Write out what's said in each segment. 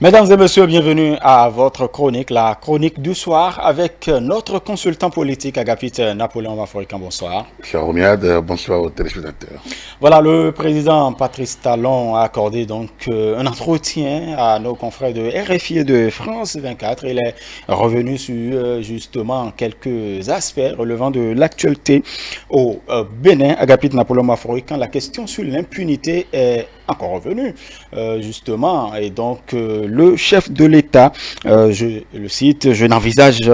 Mesdames et messieurs, bienvenue à votre chronique, la chronique du soir, avec notre consultant politique Agapite Napoléon Maforican. Bonsoir. Cher Romiad, bonsoir aux téléspectateurs. Voilà, le président Patrice Talon a accordé donc un entretien à nos confrères de RFI et de France 24. Il est revenu sur justement quelques aspects relevant de l'actualité au Bénin. Agapite Napoléon Maforican, la question sur l'impunité est encore revenu, justement, et donc le chef de l'État, je le cite, je n'envisage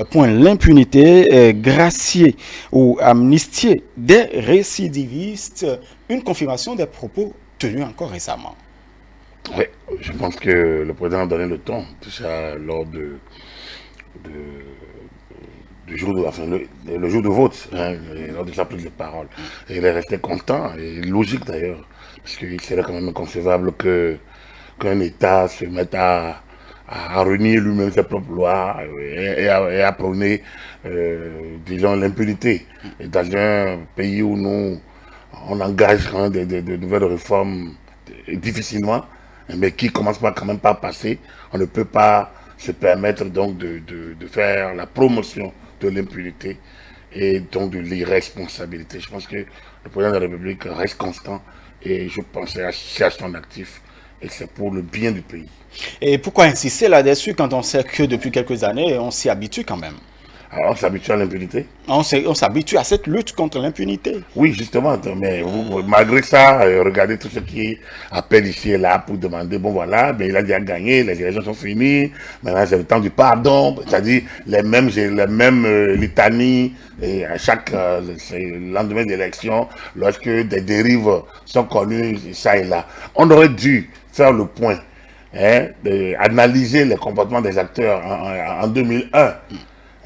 point l'impunité, gracier ou amnistier des récidivistes, une confirmation des propos tenus encore récemment. Oui, je pense que le président a donné le ton, tout ça lors de- du jour de, enfin, le jour de vote, hein, lors de sa prise de parole. Et il est resté content, et logique d'ailleurs, parce qu'il serait quand même inconcevable qu'un État se mette à renier lui-même ses propres lois et à prôner, disons, l'impunité. Et dans un pays où on engage quand même de nouvelles réformes difficilement, mais qui commencent pas quand même par passer, on ne peut pas se permettre donc de faire la promotion de l'impunité et donc de l'irresponsabilité. Je pense que le président de la République reste constant et je pense à son actif et c'est pour le bien du pays. Et pourquoi insister là-dessus quand on sait que depuis quelques années, on s'y habitue quand même? Alors on s'habitue à l'impunité. On s'habitue à cette lutte contre l'impunité. Oui, justement, mais malgré ça, regardez tout ce qui appelle ici et là pour demander, bon voilà, mais il a déjà gagné, les élections sont finies, maintenant c'est le temps du pardon, c'est-à-dire les mêmes litanies, et à chaque lendemain d'élection, lorsque des dérives sont connues, ça et là. On aurait dû faire le point, hein, analyser les comportements des acteurs en 2001.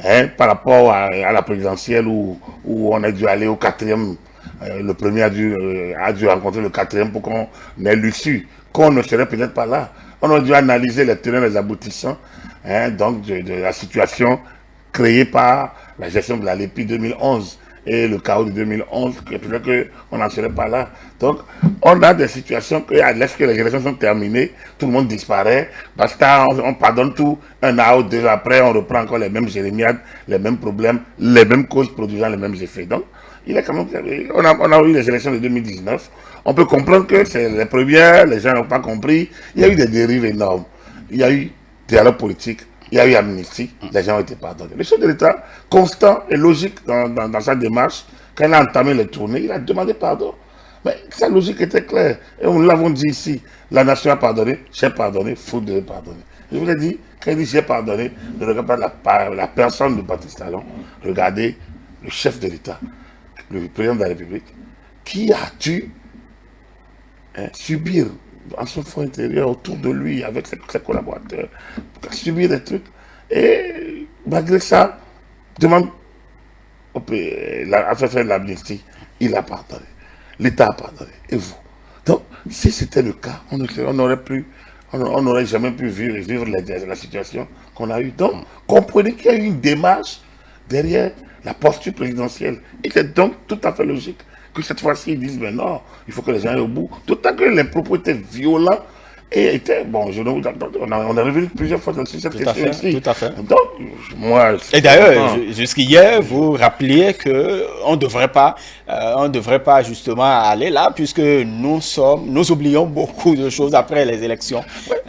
Hein, par rapport à la présidentielle où on a dû aller au quatrième, le premier a dû rencontrer le quatrième pour qu'on ait l'issue, qu'on ne serait peut-être pas là. On a dû analyser les tenants et les aboutissants, hein, donc de la situation créée par la gestion de la LEPI 2011 et le chaos de 2011, que peut-être qu'on n'en serait pas là. Donc, on a des situations que, lorsque les élections sont terminées, tout le monde disparaît, basta, on pardonne tout, un an ou deux après, on reprend encore les mêmes jérémiades, les mêmes problèmes, les mêmes causes produisant les mêmes effets. Donc, il est quand même, on a eu les élections de 2019, on peut comprendre que c'est les premières, les gens n'ont pas compris, il y a eu des dérives énormes, il y a eu dialogue politique, il y a eu amnistie, les gens ont été pardonnés. Le chef de l'État, constant et logique dans sa démarche, quand il a entamé les tournées, il a demandé pardon. Mais sa logique était claire. Et nous l'avons dit ici, la nation a pardonné, j'ai pardonné, faut de pardonner. Je vous l'ai dit, quand il dit j'ai pardonné, ne regardez pas la personne de Patrice Talon, regardez le chef de l'État, le président de la République, qui a dû subir en son fond intérieur, autour de lui, avec ses collaborateurs, subir des trucs. Et malgré ça, demande à faire l'amnistie, il a pardonné. L'État a pardonné. Et vous? Donc, si c'était le cas, on n'aurait jamais pu vivre la situation qu'on a eue. Donc, comprenez qu'il y a eu une démarche derrière la posture présidentielle. Et c'est donc tout à fait logique que cette fois-ci, ils disent, mais non, il faut que les gens aillent au bout. D'autant que les propos étaient violents et étaient, bon, on a revenu plusieurs fois sur cette Tout à fait, question-ci. tout à fait. Donc, moi, Et d'ailleurs, jusqu'hier, vous rappeliez que on devrait pas justement aller là, puisque nous oublions beaucoup de choses après les élections.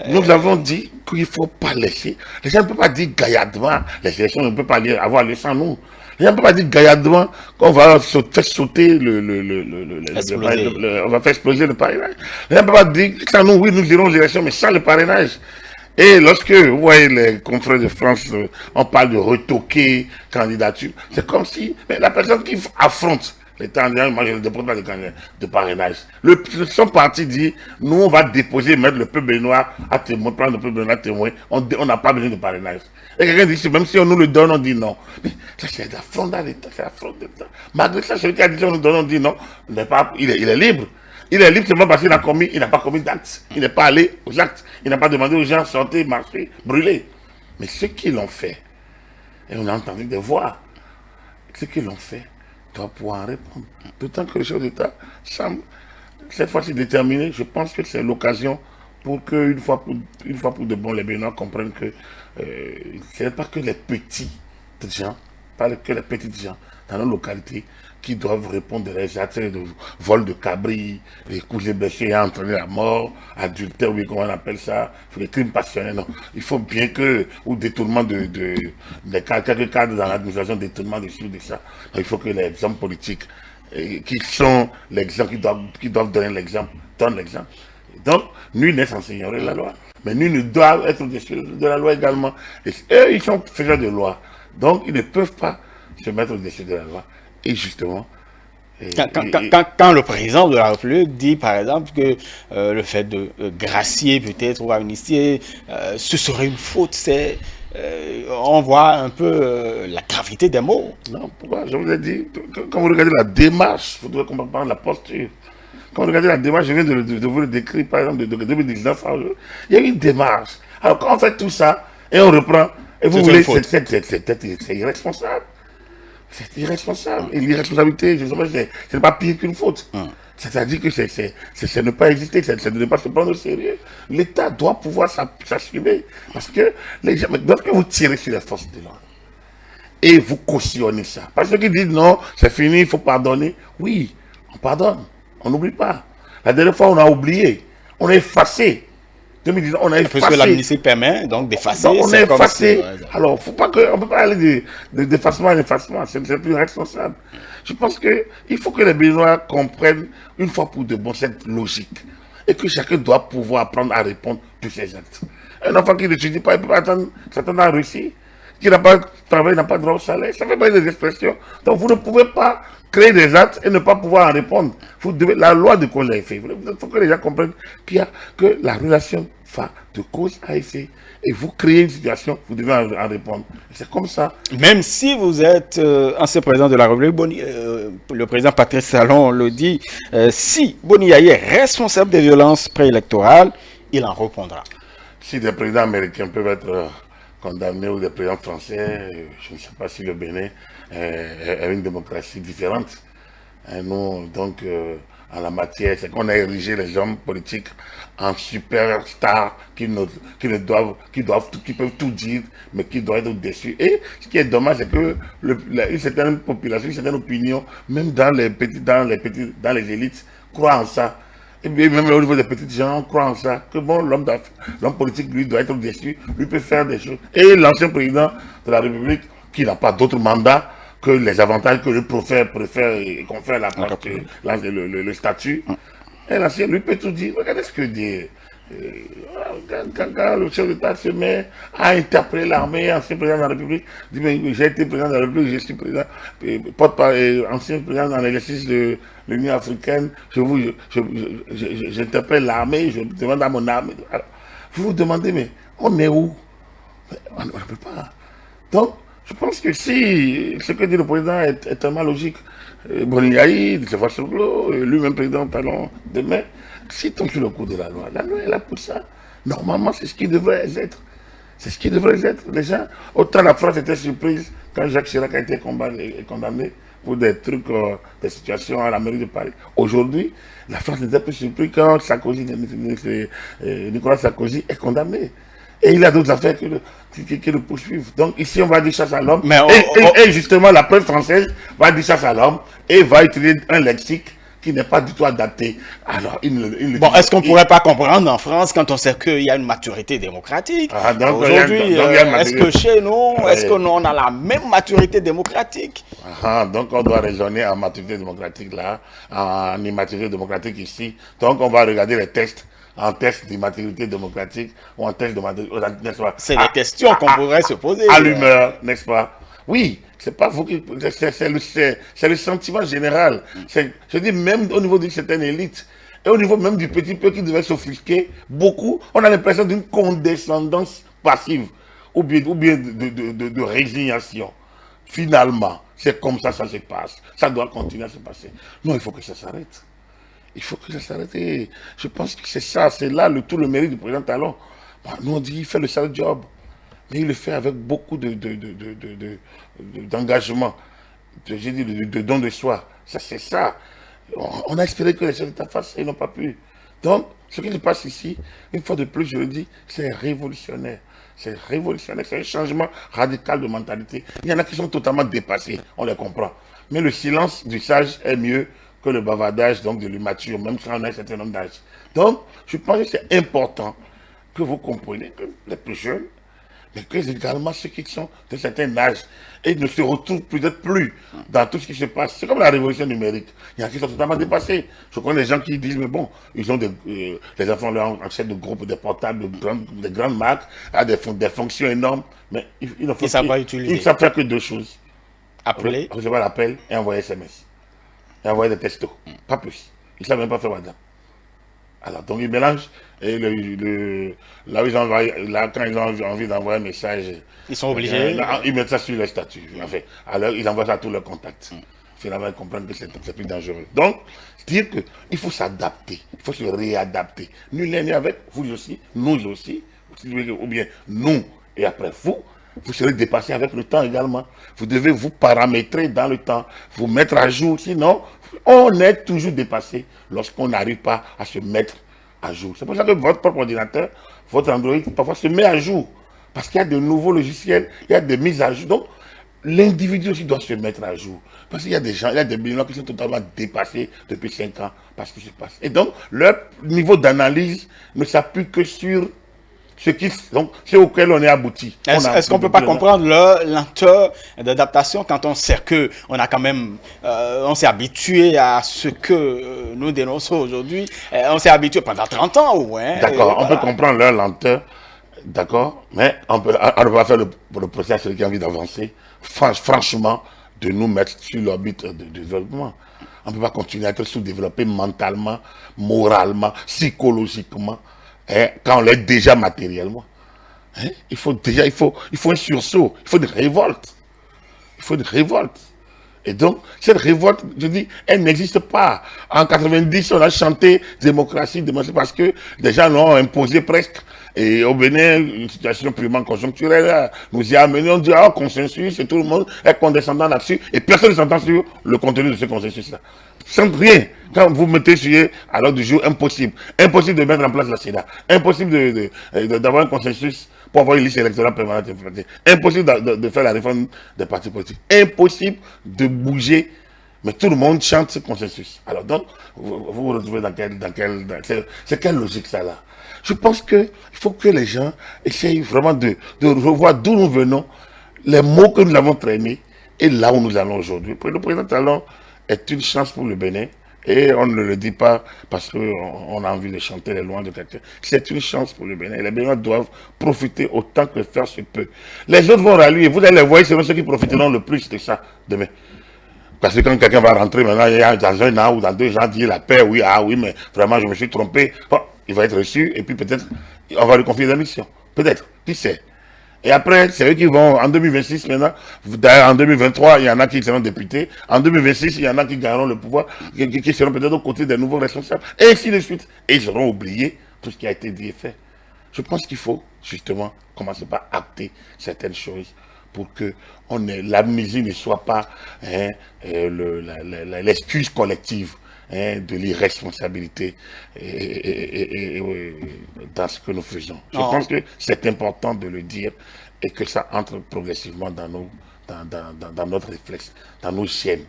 nous avons dit qu'il ne faut pas laisser. Les gens ne peuvent pas dire gaillardement, les élections ne peuvent pas avoir lieu sans nous. Les gens ne peuvent pas dire gaillardement qu'on va faire sauter on va faire exploser le parrainage. Les gens ne peuvent pas dire sans nous, oui, nous irons aux élections, mais sans le parrainage. Et lorsque vous voyez les confrères de France, on parle de retoquer candidature, c'est comme si mais la personne qui affronte les candidats, moi je ne dépose pas de parrainage. Son parti dit, nous on va déposer, mettre le peuple béninois à témoin, prendre le peuple béninois à témoin, on n'a pas besoin de parrainage. Et quelqu'un dit, même si on nous le donne, on dit non. Mais ça c'est la fraude à l'État, c'est la fraude d'État. Malgré ça, celui qui a dit on nous donne, on dit non, il est libre. Il est libre seulement parce qu'il n'a pas commis d'actes. Il n'est pas allé aux actes. Il n'a pas demandé aux gens sortez, marcher, brûler. Mais ceux qui l'ont fait, et on a entendu des voix, ceux qui l'ont fait doivent pouvoir en répondre. D'autant que le chef d'État semble cette fois-ci déterminé. Je pense que c'est l'occasion pour qu'une une fois pour de bon, les Béninois comprennent que ce n'est pas que les petits gens, pas que les petites gens dans nos localités qui doivent répondre des actes de vol de cabris, les coups et blessés et entraîner la mort, adultère, oui, comment on appelle ça, les crimes passionnels, non. Il faut bien que, ou détournement quelques cadres dans l'administration, détournement de de ça. Donc, il faut que les hommes politiques, qui sont l'exemple, qui doivent donner l'exemple, donnent l'exemple. Donc, nul n'est censé ignorer la loi. Mais nul ne doit être au-dessus de la loi également. Et eux, ils sont faiseurs de loi. Donc, ils ne peuvent pas se mettre au-dessus de la loi. Et justement... Quand le président de la République dit, par exemple, que le fait de gracier peut-être ou amnistier, ce serait une faute, on voit un peu la gravité des mots. Non, pourquoi? Je vous ai dit, quand vous regardez la démarche, vous devez comprendre la posture. Quand vous regardez la démarche, je viens de vous le décrire, par exemple, de 2019, il y a une démarche. Alors, quand on fait tout ça, et on reprend, et vous voulez, c'est irresponsable. C'est irresponsable. Et l'irresponsabilité, je sais, c'est pas pire qu'une faute. C'est-à-dire que c'est ne pas exister, c'est ne pas se prendre au sérieux. L'État doit pouvoir s'assumer. Parce que lorsque vous tirez sur les forces de l'ordre, et vous cautionnez ça, parce qu'ils disent non, c'est fini, il faut pardonner. Oui, on pardonne, on n'oublie pas. La dernière fois, on a oublié, on a effacé. 2019, on a effacé. Parce que l'amnistie permet donc d'effacer. On a effacé. Alors, faut pas on ne peut pas aller d'effacement à effacement, c'est plus responsable. Je pense qu'il faut que les Béninois comprennent une fois pour de bon cette logique. Et que chacun doit pouvoir apprendre à répondre de ses actes. Un enfant qui n'étudie pas, il ne peut pas s'attendre à réussir. Qui n'a pas travaillé, n'a pas droit au salaire. Ça fait pas des expressions. Donc, vous ne pouvez pas créer des actes et ne pas pouvoir en répondre. La loi de cause à effet. Il faut que les gens comprennent que la relation va de cause à effet. Et vous créez une situation, vous devez en répondre. C'est comme ça. Même si vous êtes ancien président de la République, le président Patrice Talon le dit, si Boni Yaye est responsable des violences préélectorales, il en répondra. Si des présidents américains peuvent être condamnés ou des présidents français, je ne sais pas si le Bénin est une démocratie différente. Et nous, donc, en la matière, c'est qu'on a érigé les hommes politiques en superstars qui peuvent tout dire, mais qui doivent être au-dessus. Et ce qui est dommage, c'est que une certaine population, une certaine opinion, même dans les élites, croient en ça. Et bien, même au niveau des petits gens, on croit en ça. Que bon, l'homme politique, lui, doit être au-dessus, lui peut faire des choses. Et l'ancien président de la République, qui n'a pas d'autre mandat que les avantages que le préfère et confère le statut, et l'ancien, lui, peut tout dire. Regardez ce que dit. Quand le chef d'État se met à interpeller l'armée, ancien président de la République, dit mais j'ai été président de la République, je suis président, ancien président dans l'exercice de l'Union africaine, j'interpelle l'armée, je demande à mon armée. Alors, vous vous demandez, mais on est où? On ne peut pas. Donc, je pense que si ce que dit le président est tellement logique, Boni Yaye, de Sefa Soglo, lui-même président Talon demain, s'il tombe sur le coup de la loi est là pour ça. Normalement, c'est ce qui devrait être. C'est ce qui devrait être. Les gens, autant la France était surprise quand Jacques Chirac a été condamné pour des trucs, des situations à la mairie de Paris. Aujourd'hui, la France n'était plus surprise quand Nicolas Sarkozy est condamné. Et il a d'autres affaires qui le poursuivent. Donc ici, on va dire chasse à l'homme. Et justement, la presse française va dire chasse à l'homme et va utiliser un lexique qui n'est pas du tout adapté. Alors, est-ce qu'on ne pourrait pas comprendre en France quand on sait qu'il y a une maturité démocratique? Aujourd'hui, est-ce que chez nous, est-ce qu'on a la même maturité démocratique? Donc, on doit raisonner en maturité démocratique là, en immaturité démocratique ici. Donc, on va regarder les tests. En test d'immaturité démocratique ou en test de maturité, n'est-ce pas? C'est des questions qu'on pourrait se poser. À l'humeur, n'est-ce pas? Oui, c'est pas vous qui... C'est le sentiment général. Je dis même au niveau d'une certaine élite et au niveau même du petit peuple qui devait s'offusquer, beaucoup, on a l'impression d'une condescendance passive ou bien de résignation. Finalement, c'est comme ça se passe. Ça doit continuer à se passer. Non, il faut que ça s'arrête. Il faut que ça s'arrête. Et je pense que c'est ça, c'est là tout le mérite du président Talon. Nous, on dit qu'il fait le sale job. Mais il le fait avec beaucoup d'engagement, j'ai dit de don de soi. Ça, c'est ça. On a espéré que les chefs d'État fassent et ils n'ont pas pu. Donc, ce qui se passe ici, une fois de plus, je le dis, c'est révolutionnaire. C'est révolutionnaire, c'est un changement radical de mentalité. Il y en a qui sont totalement dépassés, on les comprend. Mais le silence du sage est mieux que le bavardage donc, de l'immature, même si on a un certain nombre d'âge. Donc, je pense que c'est important que vous compreniez que les plus jeunes, mais que également ceux qui sont de certain âge et ne se retrouvent peut-être plus dans tout ce qui se passe. C'est comme la révolution numérique. Il y en a qui sont totalement dépassés. Je connais des gens qui disent, mais bon, ils ont les enfants leur achètent de groupes, des portables, de grandes marques, à des fonctions énormes, mais ils ne savent pas utiliser. Ils ne savent faire que deux choses. Appeler. Recevoir l'appel et envoyer SMS. Et envoyer des textos. Pas plus. Ils ne savent même pas faire WhatsApp. Alors, donc ils mélangent. Et là où ils envoient, là, quand ils ont envie d'envoyer un message, ils sont obligés. Ils mettent ça sur leur statut. Enfin, alors, ils envoient ça à tous leurs contacts. Finalement, ils comprennent que c'est plus dangereux. Donc, dire qu'il faut s'adapter, il faut se réadapter. Nul n'est avec vous aussi, nous aussi, ou bien nous et après vous serez dépassé avec le temps également. Vous devez vous paramétrer dans le temps, vous mettre à jour, sinon on est toujours dépassé lorsqu'on n'arrive pas à se mettre à jour. C'est pour ça que votre propre ordinateur, votre Android, parfois se met à jour. Parce qu'il y a de nouveaux logiciels, il y a des mises à jour. Donc, l'individu aussi doit se mettre à jour. Parce qu'il y a des gens, il y a des millions qui sont totalement dépassés depuis 5 ans par ce qui se passe. Et donc, leur niveau d'analyse ne s'appuie que sur ce auquel on est abouti. Est-ce qu'on ne peut pas comprendre leur lenteur d'adaptation quand on sait qu'on a quand même, on s'est habitué à ce que nous dénonçons aujourd'hui, on s'est habitué pendant 30 ans au moins. D'accord, on peut comprendre leur lenteur, d'accord, mais on ne peut pas faire le procès à celui qui a envie d'avancer, franchement, de nous mettre sur l'orbite de développement. On ne peut pas continuer à être sous-développé mentalement, moralement, psychologiquement, quand on l'est déjà matériellement. Il faut un sursaut, il faut une révolte. Il faut une révolte. Et donc, cette révolte, je dis, elle n'existe pas. En 90, on a chanté démocratie, parce que les gens l'ont imposé presque. Et au Bénin, une situation purement conjoncturelle, nous y a amené, on dit, consensus, et tout le monde est condescendant là-dessus, et personne ne s'entend sur le contenu de ce consensus-là. Sans rien. Quand vous mettez sur à l'ordre du jour, impossible. Impossible de mettre en place la CEDA. Impossible d'avoir un consensus pour avoir une liste électorale permanente. Impossible de faire la réforme des partis politiques. Impossible de bouger. Mais tout le monde chante ce consensus. Alors donc, vous vous retrouvez c'est quelle logique ça là? Je pense qu'il faut que les gens essayent vraiment de revoir d'où nous venons, les mots que nous avons traînés et là où nous allons aujourd'hui. Pour le président Talon est une chance pour le Bénin. Et on ne le dit pas parce qu'on a envie de chanter les louanges de quelqu'un. C'est une chance pour le Bénin. Les Béninois doivent profiter autant que faire se peut. Les autres vont rallier. Vous allez les voir, c'est ceux qui profiteront le plus de ça demain. Parce que quand quelqu'un va rentrer maintenant, il y a dans un an ou dans 2 ans, dire la paix, oui, mais vraiment je me suis trompé. Bon, il va être reçu et puis peut-être on va lui confier la mission. Peut-être, qui sait. Et après, c'est eux qui vont, en 2026 maintenant, en 2023, il y en a qui seront députés, en 2026, il y en a qui gagneront le pouvoir, qui seront peut-être aux côtés des nouveaux responsables, et ainsi de suite. Et ils auront oublié tout ce qui a été dit et fait. Je pense qu'il faut, justement, commencer par acter certaines choses pour que l'amnésie ne soit pas l'excuse collective de l'irresponsabilité dans ce que nous faisons. Je pense que c'est important de le dire et que ça entre progressivement dans notre réflexe, dans nos chaînes.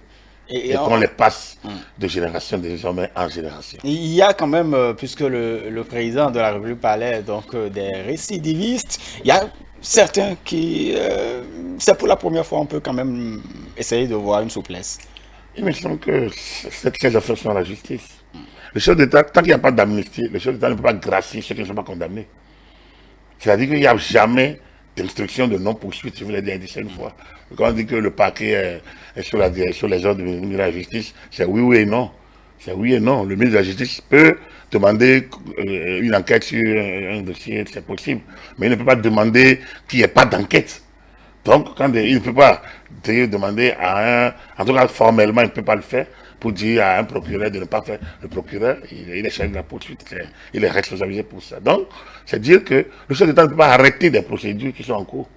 Et qu'on les passe de génération désormais en génération. Il y a quand même, puisque le président de la République parlait donc des récidivistes, il y a certains qui, c'est pour la première fois, on peut quand même essayer de voir une souplesse. Il me semble que ces affaires sont à la justice. Le chef d'État, tant qu'il n'y a pas d'amnistie, le chef d'État ne peut pas gracier ceux qui ne sont pas condamnés. C'est-à-dire qu'il n'y a jamais d'instruction de non-poursuite, je vous l'ai dit une fois. Quand on dit que le parquet est sur les ordres du ministre de la Justice, c'est oui et non. C'est oui et non. Le ministre de la Justice peut demander une enquête sur un dossier, c'est possible. Mais il ne peut pas demander qu'il n'y ait pas d'enquête. Donc, il ne peut pas demander en tout cas formellement, il ne peut pas le faire pour dire à un procureur de ne pas faire. Le procureur, il est chargé de la poursuite, il est responsabilisé pour ça. Donc, c'est dire que le chef d'État ne peut pas arrêter des procédures qui sont en cours.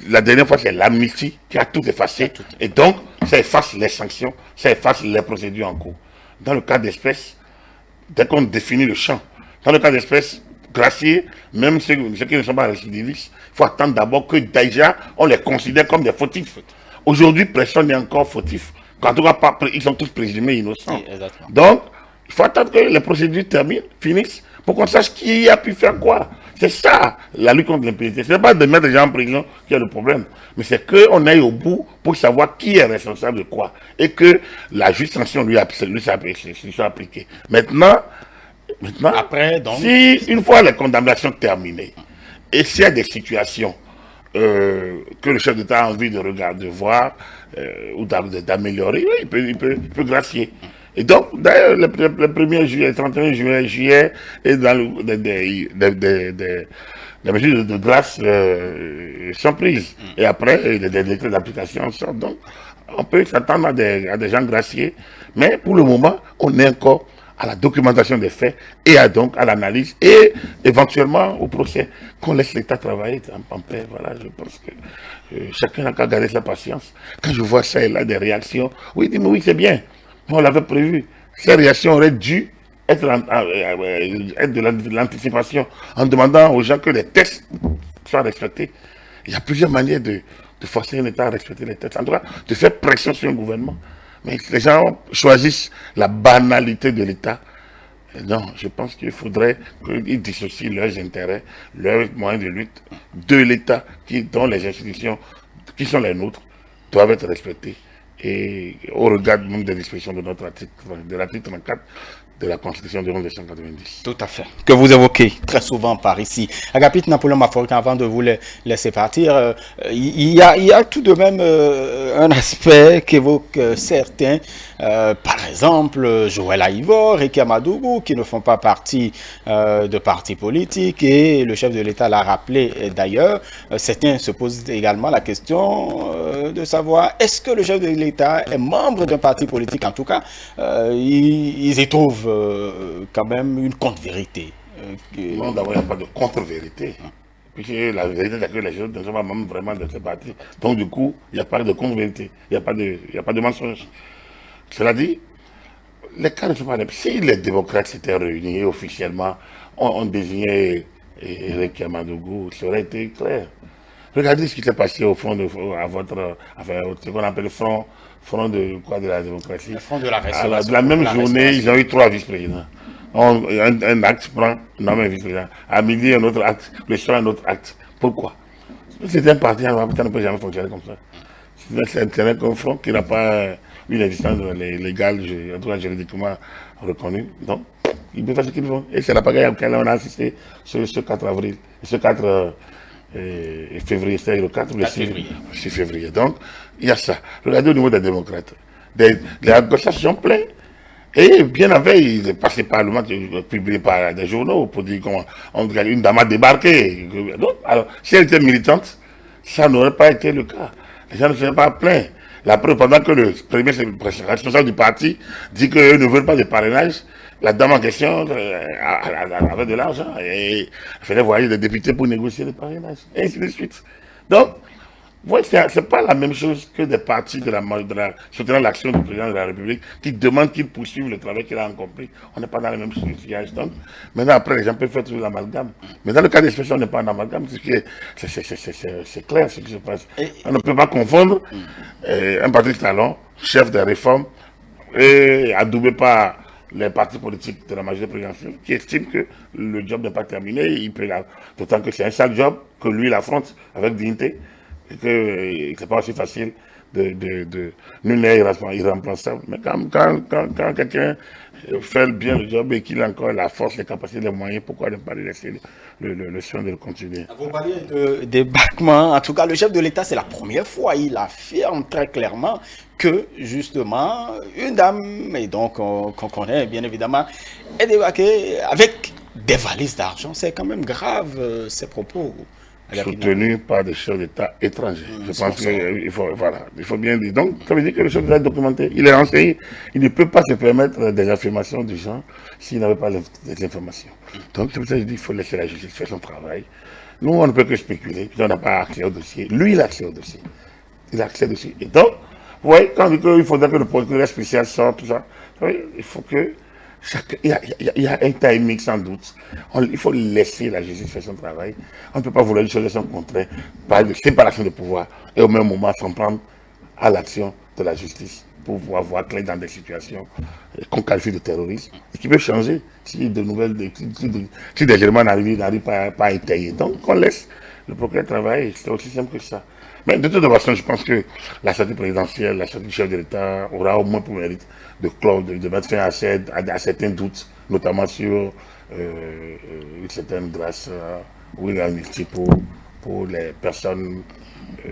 La dernière fois, c'est l'amnistie qui a tout effacé. Et donc, ça efface les sanctions, ça efface les procédures en cours. Dans le cas d'espèce, dès qu'on définit le champ, dans le cas d'espèce, gracier, même ceux qui ne sont pas récidivistes, il faut attendre d'abord que déjà on les considère comme des fautifs. Aujourd'hui, personne n'est encore fautif. En tout cas, ils sont tous présumés innocents. Oui, donc, il faut attendre que les procédures terminent, finissent, pour qu'on sache qui a pu faire quoi. C'est ça, la lutte contre l'impunité. Ce n'est pas de mettre les gens en prison qui est le problème, mais c'est qu'on aille au bout pour savoir qui est responsable de quoi, et que la juste sanction lui soit appliquée. Maintenant, après, donc, si une fois les condamnations terminées, et s'il y a des situations que le chef d'État a envie de regarder, de voir ou d'améliorer, oui, il peut gracier. Et donc, d'ailleurs, le 1er juillet, le 31 juillet, et dans les mesures de grâce sont prises. Et après, les décrets d'application sortent. Donc, on peut s'attendre à des gens graciés. Mais pour le moment, on est encore à la documentation des faits et donc à l'analyse et éventuellement au procès. Qu'on laisse l'État travailler en paix. Voilà, je pense que chacun n'a qu'à garder sa patience. Quand je vois ça et là, des réactions, oui, dis-moi, oui, c'est bien. On l'avait prévu. Ces réactions auraient dû être de l'anticipation en demandant aux gens que les textes soient respectés. Il y a plusieurs manières de forcer un État à respecter les textes. En tout cas, de faire pression sur un gouvernement. Mais les gens choisissent la banalité de l'État. Non, je pense qu'il faudrait qu'ils dissocient leurs intérêts, leurs moyens de lutte de l'État, dont les institutions qui sont les nôtres doivent être respectées. Et au regard même des dispositions de notre article, de l'article 34 de la Constitution de 1990. Tout à fait. Que vous évoquez très souvent par ici. Agapit Napoléon Mafork, avant de vous laisser partir, il y a tout de même un aspect qu'évoquent certains. Par exemple, Joël Aïvor et Kamadougou, qui ne font pas partie de partis politiques, et le chef de l'État l'a rappelé d'ailleurs. Certains se posent également la question de savoir est-ce que le chef de l'État est membre d'un parti politique. En tout cas, ils y trouvent quand même une contre-vérité. Non, d'abord, il n'y a pas de contre-vérité. Puisque la vérité, c'est que les gens ne sont pas même vraiment de ce parti. Donc, du coup, il n'y a pas de contre-vérité. Il n'y a pas de mensonge. Cela dit, les cas ne sont pas les... Si les démocrates s'étaient réunis officiellement, on désignait Eric Yamadougou, ça aurait été clair. Regardez ce qui s'est passé au fond à votre, enfin, ce qu'on appelle le front de la démocratie. Le front de la restauration. La même journée, ils ont eu 3 vice-présidents. Un acte prend, nomme un vice-président. À midi, un autre acte. Le soir, un autre acte. Pourquoi? C'est un parti, ça ne peut jamais fonctionner comme ça. C'est un front qui n'a pas une existence légale, en tout cas juridiquement reconnue. Donc, ils peuvent faire ce qu'ils font. Et c'est la pagaille à laquelle on a assisté ce 4 avril, ce 4 février, c'est-à-dire le 4 ou le 6 février. Donc, il y a ça. Regardez au niveau des démocrates. Les négociations sont pleines. Et bien avant, il est passé par le match, publié par des journaux pour dire qu'une dame a débarqué. Donc, alors, si elle était militante, ça n'aurait pas été le cas. Les gens ne seraient pas pleins. La preuve, pendant que le premier responsable du parti dit qu'eux ne veulent pas de parrainage, la dame en question avait de l'argent et faisait voyager des députés pour négocier le parrainage, et ainsi de suite. Donc, ouais, c'est pas la même chose que des partis soutenant l'action du président de la République qui demandent qu'il poursuive le travail qu'il a accompli. On n'est pas dans les mêmes situations. Donc, maintenant, après, les gens peuvent faire tout l'amalgame. Mais dans le cas d'espèce, on n'est pas en amalgame. C'est clair ce qui se passe. On ne peut pas confondre un Patrice Talon, chef des réformes, et adoubé par les partis politiques de la majorité présidentielle qui estiment que le job n'est pas terminé. D'autant que c'est un sale job que lui, il affronte avec dignité. Et que c'est pas aussi facile nul n'est irremplaçable. Mais quand quelqu'un fait bien le job et qu'il a encore la force, les capacités, les moyens, pourquoi ne pas lui laisser le soin de le continuer? Vous parliez de débarquement. En tout cas, le chef de l'État, c'est la première fois, il affirme très clairement que, justement, une dame, et donc qu'on connaît bien évidemment, est débarquée avec des valises d'argent. C'est quand même grave, ces propos. Soutenu par des chefs d'État étrangers. Je pense qu'il faut bien dire. Donc, ça veut dire que le chef d'État est documenté. Il est renseigné. Il ne peut pas se permettre des affirmations du genre s'il n'avait pas les informations. Donc, c'est pour ça que je dis qu'il faut laisser la justice faire son travail. Nous, on ne peut que spéculer. On n'a pas accès au dossier. Lui, il a accès au dossier. Il a accès au dossier. Et donc, vous voyez, quand on dit qu'il faudrait que le procureur spécial sorte, tout ça, il faut que Il y a un timing sans doute. Il faut laisser la justice faire son travail. On ne peut pas vouloir une chose de son contraire par une séparation de pouvoir et au même moment s'en prendre à l'action de la justice pour pouvoir voir clair dans des situations qu'on qualifie de terrorisme et qui peuvent changer si de nouvelles, si des éléments n'arrivent pas à étayer. Donc on laisse le procureur travailler, c'est aussi simple que ça. Mais de toute façon, je pense que la sortie présidentielle, la sortie du chef de l'État aura au moins pour mérite de mettre fin à certains doutes, notamment sur une certaine grâce ou une amnistie pour les personnes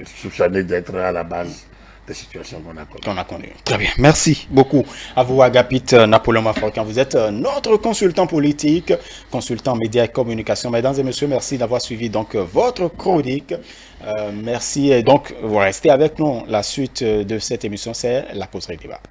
soupçonnées d'être à la base des situations qu'on a connues. Très bien. Merci beaucoup à vous, Agapit Napoléon Mafaokan. Vous êtes notre consultant politique, consultant médias et communication. Mesdames et messieurs, merci d'avoir suivi donc votre chronique. Merci. Et donc, vous restez avec nous. La suite de cette émission, c'est la causerie débat.